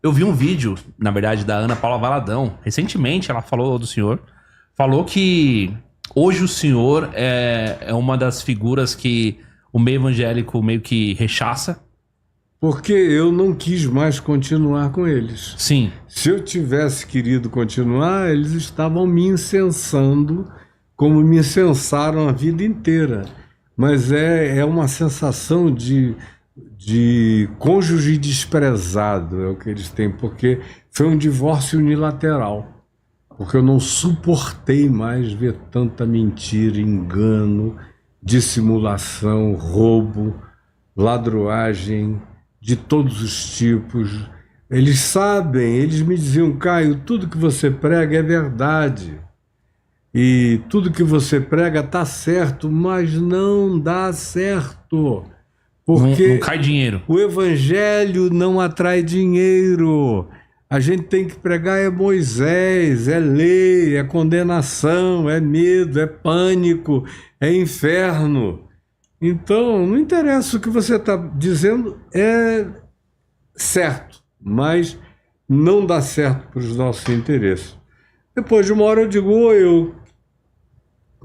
Eu vi um vídeo, na verdade, da Ana Paula Valadão. Recentemente, ela falou do senhor. Falou que hoje o senhor é uma das figuras que o meio evangélico meio que rechaça. Porque eu não quis mais continuar com eles. Sim. Se eu tivesse querido continuar, eles estavam me incensando como me incensaram a vida inteira. Mas é uma sensação de cônjuge desprezado, é o que eles têm, porque foi um divórcio unilateral. Porque eu não suportei mais ver tanta mentira, engano, dissimulação, roubo, ladruagem de todos os tipos. Eles sabem, eles me diziam: Caio, tudo que você prega é verdade. E tudo que você prega está certo, mas não dá certo. Porque não cai dinheiro. o evangelho não atrai dinheiro. A gente tem que pregar é Moisés, é lei, é condenação, é medo, é pânico, é inferno. Então, não interessa o que você está dizendo, é certo, mas não dá certo para os nossos interesses. Depois de uma hora eu digo: eu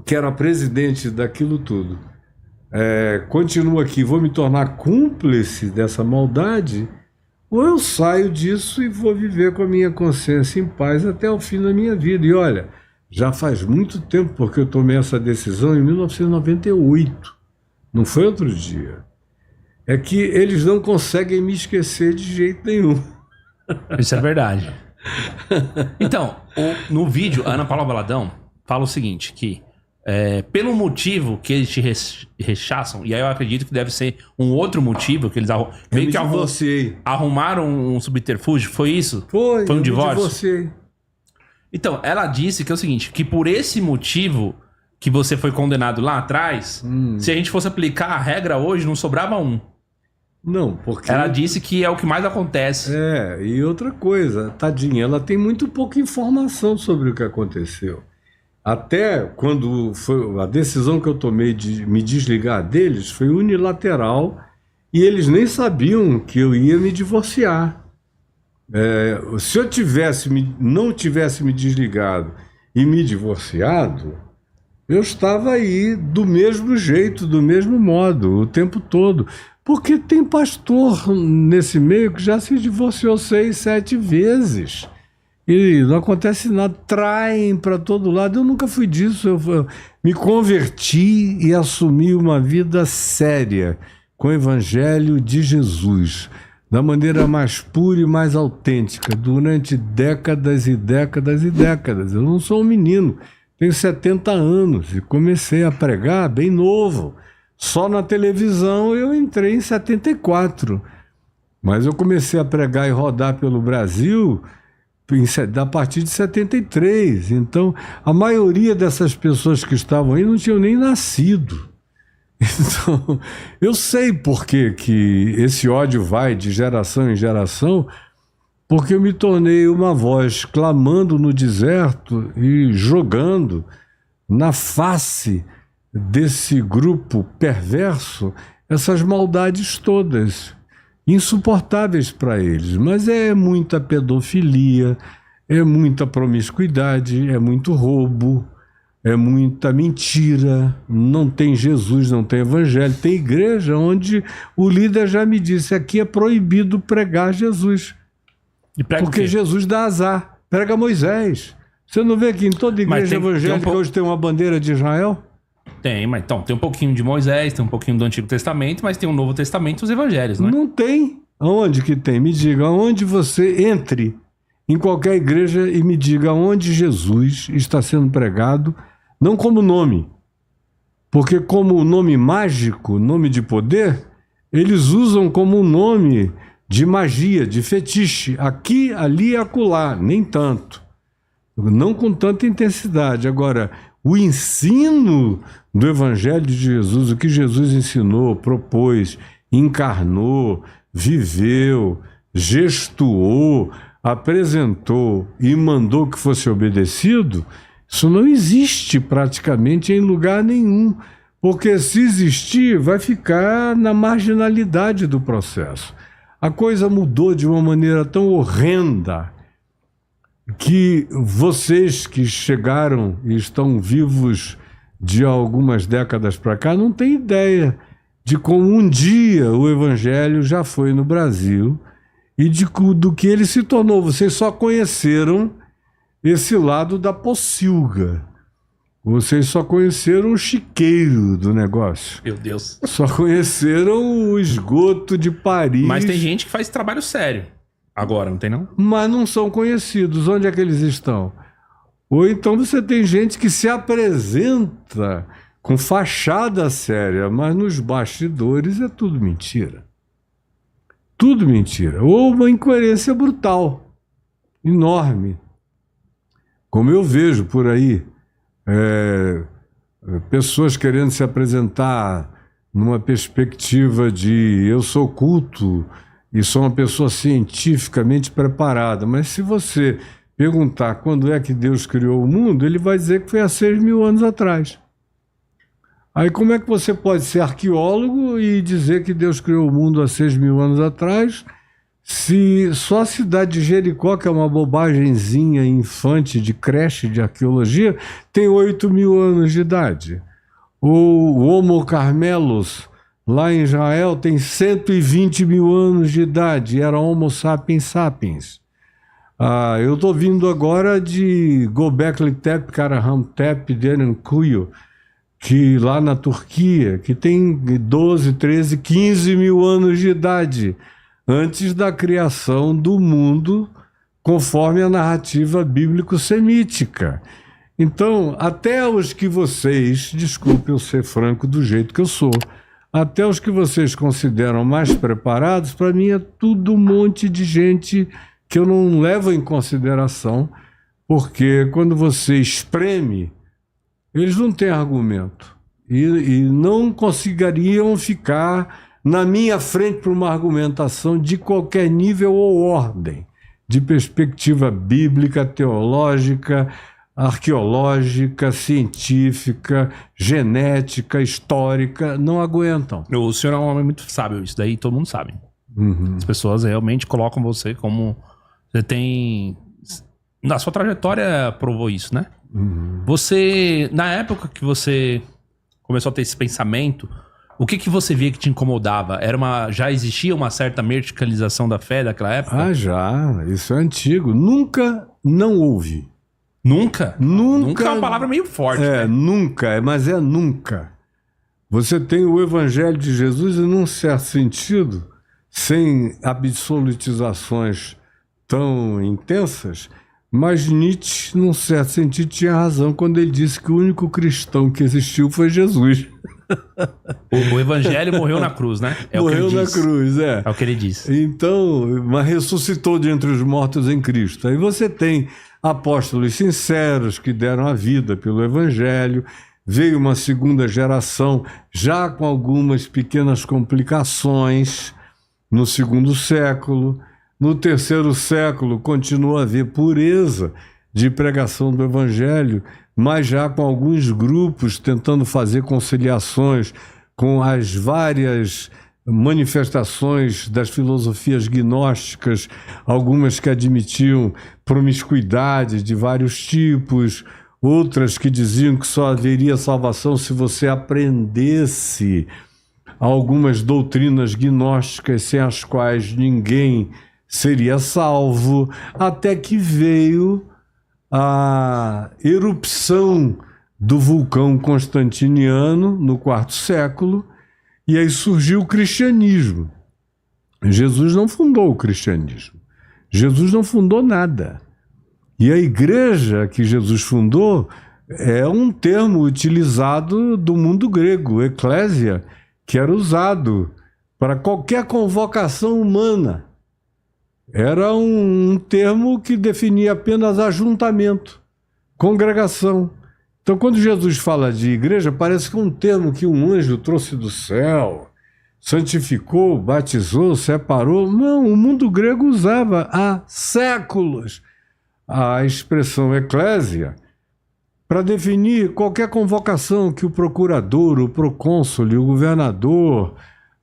que era presidente daquilo tudo, continuo aqui, vou me tornar cúmplice dessa maldade, ou eu saio disso e vou viver com a minha consciência em paz até o fim da minha vida. E olha, já faz muito tempo, porque eu tomei essa decisão em 1998. Não foi outro dia. É que eles não conseguem me esquecer de jeito nenhum. Isso é verdade. Então, no vídeo, a Ana Paula Valadão fala o seguinte, que pelo motivo que eles te rechaçam, e aí eu acredito que deve ser um outro motivo, que eles meio que arrumaram um subterfúgio, foi isso? Foi um divórcio? Divorciei. Então, ela disse que é o seguinte, que por esse motivo que você foi condenado lá atrás, se a gente fosse aplicar a regra hoje, não sobrava um. Não, porque... Ela disse que é o que mais acontece. E outra coisa, tadinha, ela tem muito pouca informação sobre o que aconteceu. Até quando foi a decisão que eu tomei de me desligar deles, foi unilateral, e eles nem sabiam que eu ia me divorciar. Se eu não tivesse me desligado e me divorciado, eu estava aí do mesmo jeito, do mesmo modo, o tempo todo. Porque tem pastor nesse meio que já se divorciou 6, 7 vezes. E não acontece nada, traem para todo lado. Eu nunca fui disso, eu me converti e assumi uma vida séria com o Evangelho de Jesus, da maneira mais pura e mais autêntica, durante décadas e décadas e décadas. Eu não sou um menino, tenho 70 anos e comecei a pregar bem novo. Só na televisão eu entrei em 74, mas eu comecei a pregar e rodar pelo Brasil a partir de 73. Então, a maioria dessas pessoas que estavam aí não tinham nem nascido. Então, eu sei por que esse ódio vai de geração em geração, porque eu me tornei uma voz clamando no deserto e jogando na face desse grupo perverso essas maldades todas, insuportáveis para eles. Mas é muita pedofilia, é muita promiscuidade, é muito roubo, é muita mentira, não tem Jesus, não tem evangelho. Tem igreja onde o líder já me disse: aqui é proibido pregar Jesus, porque Jesus dá azar, prega Moisés. Você não vê que em toda igreja evangélica hoje tem uma bandeira de Israel? Tem, mas então, tem um pouquinho de Moisés, tem um pouquinho do Antigo Testamento, mas tem o Novo Testamento e os Evangelhos, né? Não tem. Aonde que tem? Me diga, aonde você entre em qualquer igreja e me diga onde Jesus está sendo pregado, não como nome, porque como nome mágico, nome de poder, eles usam como um nome de magia, de fetiche, aqui, ali e acolá, nem tanto. Não com tanta intensidade. Agora, o ensino do Evangelho de Jesus, o que Jesus ensinou, propôs, encarnou, viveu, gestuou, apresentou e mandou que fosse obedecido, isso não existe praticamente em lugar nenhum, porque se existir, vai ficar na marginalidade do processo. A coisa mudou de uma maneira tão horrenda que vocês que chegaram e estão vivos de algumas décadas para cá não têm ideia de como um dia o Evangelho já foi no Brasil e do que ele se tornou. Vocês só conheceram esse lado da pocilga. Vocês só conheceram o chiqueiro do negócio. Meu Deus. Só conheceram o esgoto de Paris. Mas tem gente que faz trabalho sério. Agora, não tem não? Mas não são conhecidos. Onde é que eles estão? Ou então você tem gente que se apresenta com fachada séria, mas nos bastidores é tudo mentira. Tudo mentira. Ou uma incoerência brutal, enorme. Como eu vejo por aí, pessoas querendo se apresentar numa perspectiva de eu sou culto e sou uma pessoa cientificamente preparada, mas se você perguntar quando é que Deus criou o mundo, ele vai dizer que foi há 6.000 anos atrás. Aí como é que você pode ser arqueólogo e dizer que Deus criou o mundo há 6.000 anos atrás, se só a cidade de Jericó, que é uma bobagemzinha infante de creche de arqueologia, tem 8.000 anos de idade? O Homo Carmelos, lá em Israel, tem 120.000 anos de idade, era Homo sapiens sapiens. Eu estou vindo agora de Göbekli Tepe, Karahamtep, Derinkuyu, que lá na Turquia, que tem 12, 13, 15.000 anos de idade, antes da criação do mundo, conforme a narrativa bíblico-semítica. Então, até os que vocês, desculpe eu ser franco do jeito que eu sou, até os que vocês consideram mais preparados, para mim é tudo um monte de gente que eu não levo em consideração, porque quando você espreme, eles não têm argumento e não conseguiriam ficar na minha frente para uma argumentação de qualquer nível ou ordem, de perspectiva bíblica, teológica, arqueológica, científica, genética, histórica, não aguentam. O senhor é um homem muito sábio, isso daí todo mundo sabe. Uhum. As pessoas realmente colocam você como... Você tem... Na sua trajetória provou isso, né? Uhum. Você, na época que você começou a ter esse pensamento, o que você via que te incomodava? Já existia uma certa verticalização da fé daquela época? Já, isso é antigo. Nunca não houve. Nunca? Nunca. Nunca é uma palavra meio forte, né? Nunca, mas é nunca. Você tem o Evangelho de Jesus e, num certo sentido, sem absolutizações tão intensas, mas Nietzsche, num certo sentido, tinha razão quando ele disse que o único cristão que existiu foi Jesus. O Evangelho morreu na cruz, né? Morreu na cruz, É o que ele diz. Então, mas ressuscitou de entre os mortos em Cristo. Aí você tem apóstolos sinceros que deram a vida pelo Evangelho. Veio uma segunda geração, já com algumas pequenas complicações, no segundo século. No terceiro século, continua a haver pureza de pregação do Evangelho, mas já com alguns grupos tentando fazer conciliações com as várias manifestações das filosofias gnósticas, algumas que admitiam promiscuidade de vários tipos, outras que diziam que só haveria salvação se você aprendesse algumas doutrinas gnósticas sem as quais ninguém seria salvo, até que veio a erupção do vulcão constantiniano no IV século, e aí surgiu o cristianismo. Jesus não fundou o cristianismo. Jesus não fundou nada. E a igreja que Jesus fundou é um termo utilizado do mundo grego, eclésia, que era usado para qualquer convocação humana. Era um termo que definia apenas ajuntamento, congregação. Então, quando Jesus fala de igreja, parece que é um termo que um anjo trouxe do céu, santificou, batizou, separou. Não, o mundo grego usava há séculos a expressão eclésia para definir qualquer convocação que o procurador, o procônsul, o governador,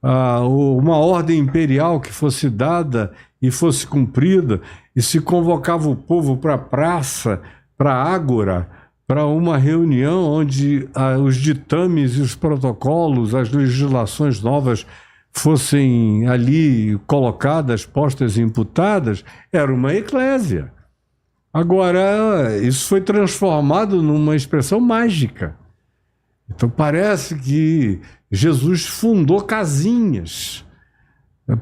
uma ordem imperial que fosse dada e fosse cumprida, e se convocava o povo para a praça, para a ágora, para uma reunião onde os ditames e os protocolos, as legislações novas fossem ali colocadas, postas e imputadas, era uma eclésia. Agora, isso foi transformado numa expressão mágica. Então parece que Jesus fundou casinhas,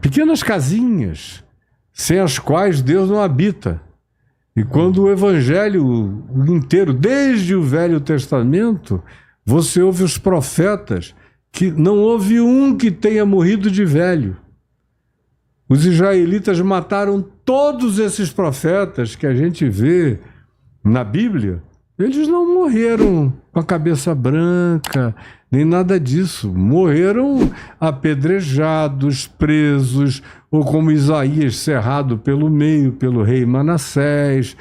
pequenas casinhas, sem as quais Deus não habita. E quando o Evangelho inteiro, desde o Velho Testamento, você ouve os profetas, que não houve um que tenha morrido de velho. Os israelitas mataram todos esses profetas que a gente vê na Bíblia. Eles não morreram com a cabeça branca, nem nada disso. Morreram apedrejados, presos, ou como Isaías, cerrado pelo meio, pelo rei Manassés.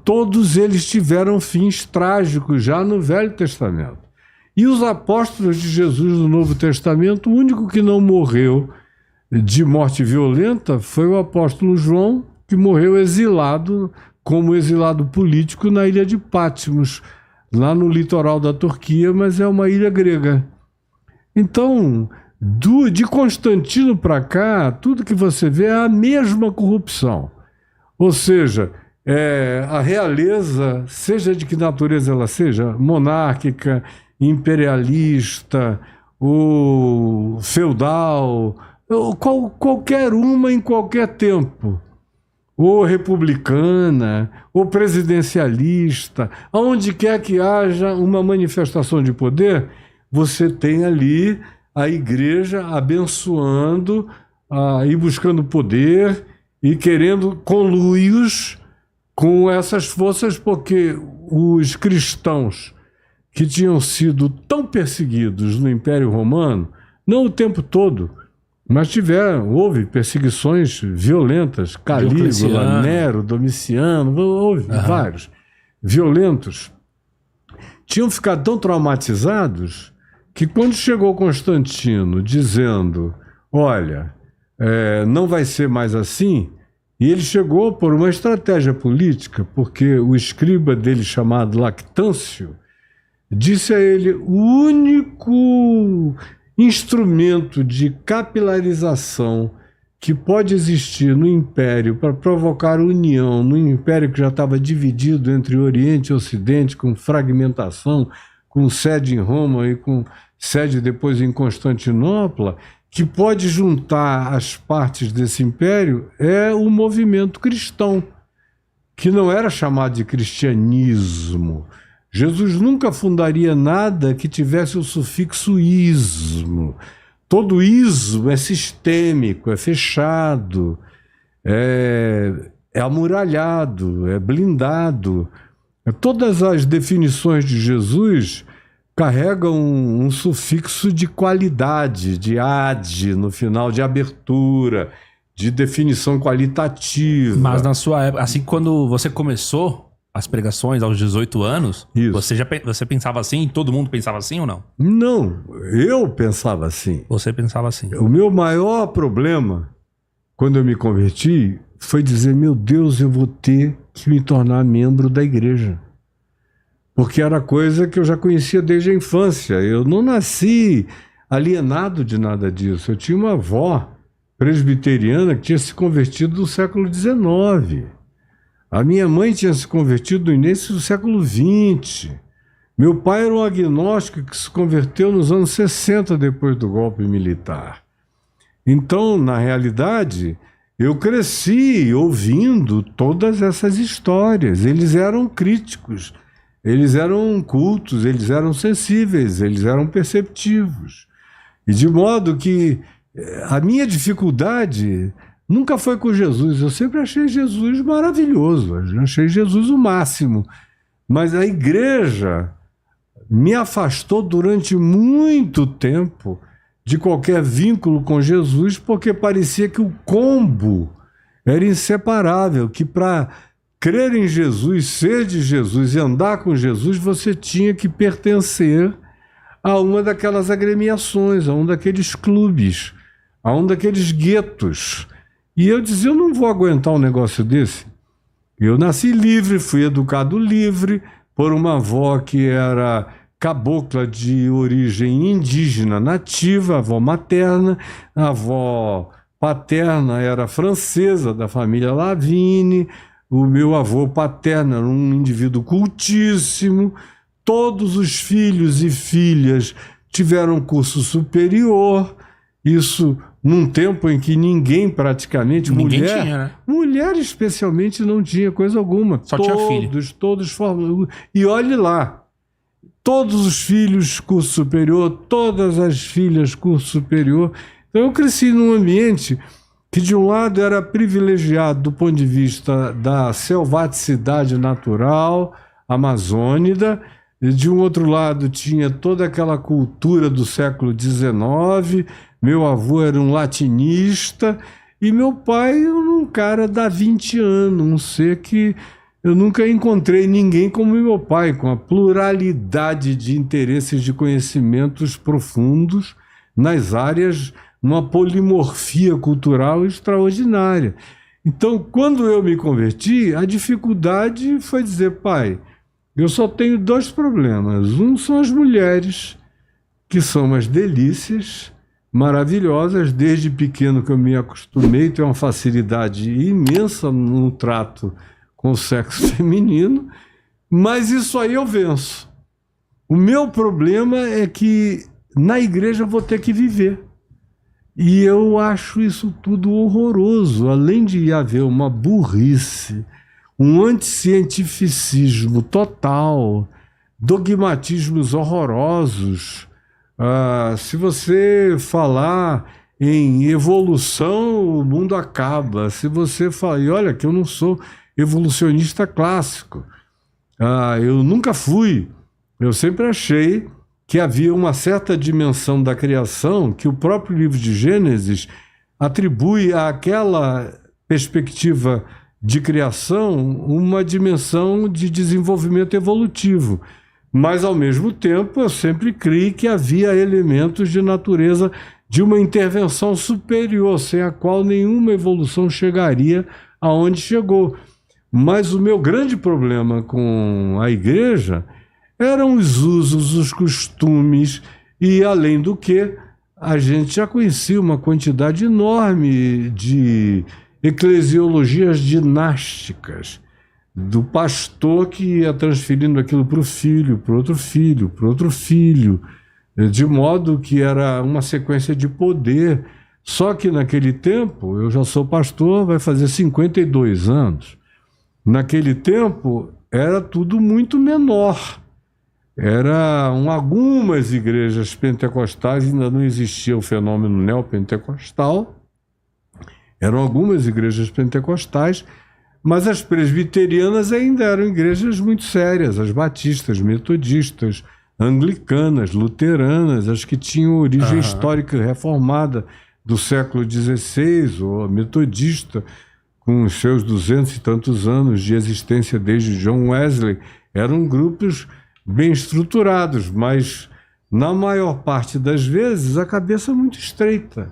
Todos eles tiveram fins trágicos já no Velho Testamento. E os apóstolos de Jesus no Novo Testamento, o único que não morreu de morte violenta foi o apóstolo João, que morreu exilado, como exilado político na ilha de Patmos, lá no litoral da Turquia, mas é uma ilha grega. Então, de Constantino para cá, tudo que você vê é a mesma corrupção. Ou seja, a realeza, seja de que natureza ela seja, monárquica, imperialista, ou feudal, qualquer uma em qualquer tempo, ou republicana, ou presidencialista, aonde quer que haja uma manifestação de poder, você tem ali a igreja abençoando e buscando poder e querendo conluios com essas forças, porque os cristãos que tinham sido tão perseguidos no Império Romano, não o tempo todo, mas houve perseguições violentas, Calígula, Nero, Domiciano, houve vários, violentos. Tinham ficado tão traumatizados que quando chegou Constantino dizendo, olha, não vai ser mais assim, e ele chegou por uma estratégia política, porque o escriba dele chamado Lactâncio disse a ele, o único instrumento de capilarização que pode existir no Império para provocar união, no Império que já estava dividido entre Oriente e Ocidente, com fragmentação, com sede em Roma e com sede depois em Constantinopla, que pode juntar as partes desse Império, é o movimento cristão, que não era chamado de cristianismo. Jesus nunca fundaria nada que tivesse o sufixo ismo. Todo ismo é sistêmico, é fechado, é amuralhado, é blindado. Todas as definições de Jesus carregam um sufixo de qualidade, de ad no final, de abertura, de definição qualitativa. Mas na sua época, assim, quando você começou as pregações aos 18 anos, você pensava assim? Todo mundo pensava assim ou não? Não, eu pensava assim. Você pensava assim. O meu maior problema, quando eu me converti, foi dizer, meu Deus, eu vou ter que me tornar membro da igreja. Porque era coisa que eu já conhecia desde a infância. Eu não nasci alienado de nada disso. Eu tinha uma avó presbiteriana que tinha se convertido no século XIX. A minha mãe tinha se convertido no início do século XX. Meu pai era um agnóstico que se converteu nos anos 60, depois do golpe militar. Então, na realidade, eu cresci ouvindo todas essas histórias. Eles eram críticos, eles eram cultos, eles eram sensíveis, eles eram perceptivos. E de modo que a minha dificuldade nunca foi com Jesus. Eu sempre achei Jesus maravilhoso, eu achei Jesus o máximo. Mas a igreja me afastou durante muito tempo de qualquer vínculo com Jesus, porque parecia que o combo era inseparável, que para crer em Jesus, ser de Jesus e andar com Jesus, você tinha que pertencer a uma daquelas agremiações, a um daqueles clubes, a um daqueles guetos. E eu dizia, eu não vou aguentar um negócio desse. Eu nasci livre, fui educado livre por uma avó que era cabocla de origem indígena nativa, avó materna, a avó paterna era francesa, da família Lavigne, o meu avô paterno era um indivíduo cultíssimo, todos os filhos e filhas tiveram curso superior, isso num tempo em que ninguém praticamente, Ninguém mulher, tinha, né? mulher especialmente não tinha coisa alguma. Só tinha filho. Todos formados. E olhe lá, todos os filhos curso superior, todas as filhas curso superior. Então eu cresci num ambiente que de um lado era privilegiado do ponto de vista da selvaticidade natural, amazônida, e de um outro lado tinha toda aquela cultura do século XIX, meu avô era um latinista, e meu pai um cara da 20 anos, um ser que eu nunca encontrei ninguém como meu pai, com a pluralidade de interesses, de conhecimentos profundos nas áreas, uma polimorfia cultural extraordinária. Então, quando eu me converti, a dificuldade foi dizer, pai, eu só tenho dois problemas. Um são as mulheres, que são umas delícias, maravilhosas, desde pequeno que eu me acostumei, tenho uma facilidade imensa no trato com o sexo feminino, mas isso aí eu venço. O meu problema é que na igreja eu vou ter que viver. E eu acho isso tudo horroroso, além de haver uma burrice, um anticientificismo total, dogmatismos horrorosos. Se você falar em evolução, o mundo acaba. Se você falar, e olha que eu não sou evolucionista clássico, eu nunca fui, eu sempre achei que havia uma certa dimensão da criação que o próprio livro de Gênesis atribui àquela perspectiva de criação uma dimensão de desenvolvimento evolutivo. Mas, ao mesmo tempo, eu sempre criei que havia elementos de natureza de uma intervenção superior, sem a qual nenhuma evolução chegaria aonde chegou. Mas o meu grande problema com a igreja eram os usos, os costumes, e, além do que, a gente já conhecia uma quantidade enorme de eclesiologias dinásticas, do pastor que ia transferindo aquilo para o filho, para outro filho, para outro filho, de modo que era uma sequência de poder. Só que naquele tempo, eu já sou pastor, vai fazer 52 anos, naquele tempo era tudo muito menor. Eram algumas igrejas pentecostais, ainda não existia o fenômeno neopentecostal, eram algumas igrejas pentecostais, mas as presbiterianas ainda eram igrejas muito sérias, as batistas, metodistas, anglicanas, luteranas, as que tinham origem histórica reformada do século XVI, ou a metodista, com os seus 200 e tantos anos de existência desde John Wesley, eram grupos bem estruturados, mas na maior parte das vezes a cabeça muito estreita.